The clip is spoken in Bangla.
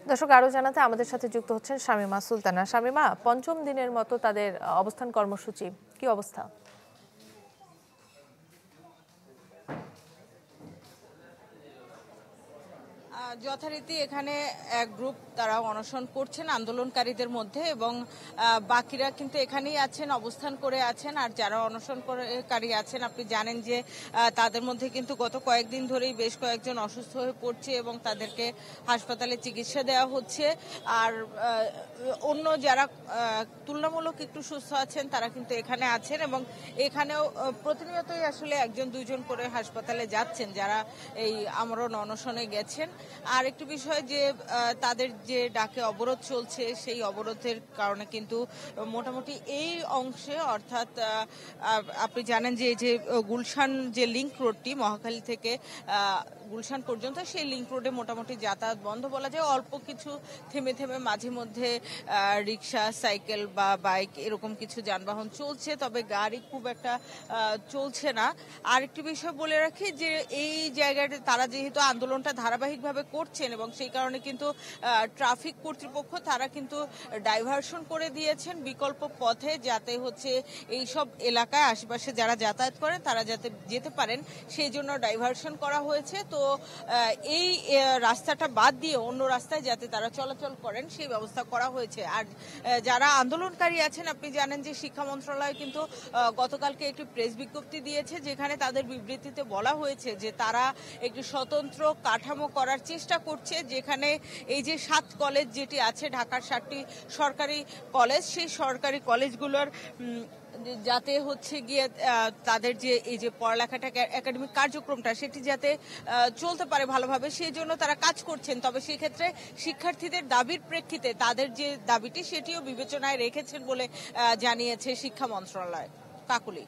দর্শক আরো জানাতে আমাদের সাথে যুক্ত হচ্ছেন শামীমা সুলতানা। শামীমা, পঞ্চম দিনের মতো তাদের অবস্থান কর্মসূচি, কি অবস্থা? যথারীতি এখানে এক গ্রুপ তারা অনশন করছেন আন্দোলনকারীদের মধ্যে, এবং বাকিরা কিন্তু এখানেই আছেন, অবস্থান করে আছেন। আর যারা অনশনকারী আছেন, আপনি জানেন যে তাদের মধ্যে কিন্তু গত কয়েকদিন ধরেই বেশ কয়েকজন অসুস্থ হয়ে পড়ছে এবং তাদেরকে হাসপাতালে চিকিৎসা দেওয়া হচ্ছে। আর অন্য যারা তুলনামূলক একটু সুস্থ আছেন তারা কিন্তু এখানে আছেন, এবং এখানেও প্রতিনিয়তই আসলে একজন দুইজন করে হাসপাতালে যাচ্ছেন যারা এই আমরণ অনশনে গেছেন। আর একটি বিষয় যে তাদের যে ডাকে অবরোধ চলছে, সেই অবরোধের কারণে কিন্তু মোটামুটি এই অংশে, অর্থাৎ আপনি জানেন যে গুলশান যে লিংক রোডটি মহাখালী থেকে গুলশান পর্যন্ত, সেই লিংক রোডে মোটামুটি যাতায়াত বন্ধ বলা যায়। অল্প কিছু থেমে থেমে মাঝে মধ্যে রিক্সা, সাইকেল বা বাইক এরকম কিছু যানবাহন চলছে, তবে গাড়ি খুব একটা চলছে না। আরেকটি বিষয় বলে রাখি যে এই জায়গাটা তারা যেহেতু আন্দোলনটা ধারাবাহিকভাবে করছেন, এবং সেই কারণে কিন্তু ট্রাফিক কর্তৃপক্ষ তারা কিন্তু ডাইভারশন করে দিয়েছেন বিকল্প পথে, যাতে হচ্ছে এইসব এলাকায় আশেপাশে যারা যাতায়াত করেন তারা যাতে যেতে পারেন, সেই জন্য ডাইভারশন করা হয়েছে। তো এই রাস্তাটা বাদ দিয়ে অন্য রাস্তায় যাতে তারা চলাচল করেন সেই ব্যবস্থা করা হয়েছে। আর যারা আন্দোলনকারী আছেন, আপনি জানেন যে শিক্ষা মন্ত্রণালয় কিন্তু গতকালকে একটি প্রেস বিজ্ঞপ্তি দিয়েছে, যেখানে তাদের বিবৃতিতে বলা হয়েছে যে তারা একটি স্বতন্ত্র কাঠামো করার চেষ্টা করছে, যেখানে এই যে 7 কলেজ যেটি আছে, ঢাকার 7টি সরকারি কলেজ, সেই সরকারি কলেজগুলোর যাতে হচ্ছে গিয়ে তাদের যে এই যে পড়ালেখাটা একাডেমিক কার্যক্রমটা সেটি যাতে চলতে পারে ভালোভাবে, সেই জন্য তারা কাজ করছেন। তবে সেই ক্ষেত্রে শিক্ষার্থীদের দাবির প্রেক্ষিতে তাদের যে দাবিটি সেটিও বিবেচনায় রেখেছেন বলে জানিয়েছে শিক্ষা মন্ত্রণালয়। কাকুলি।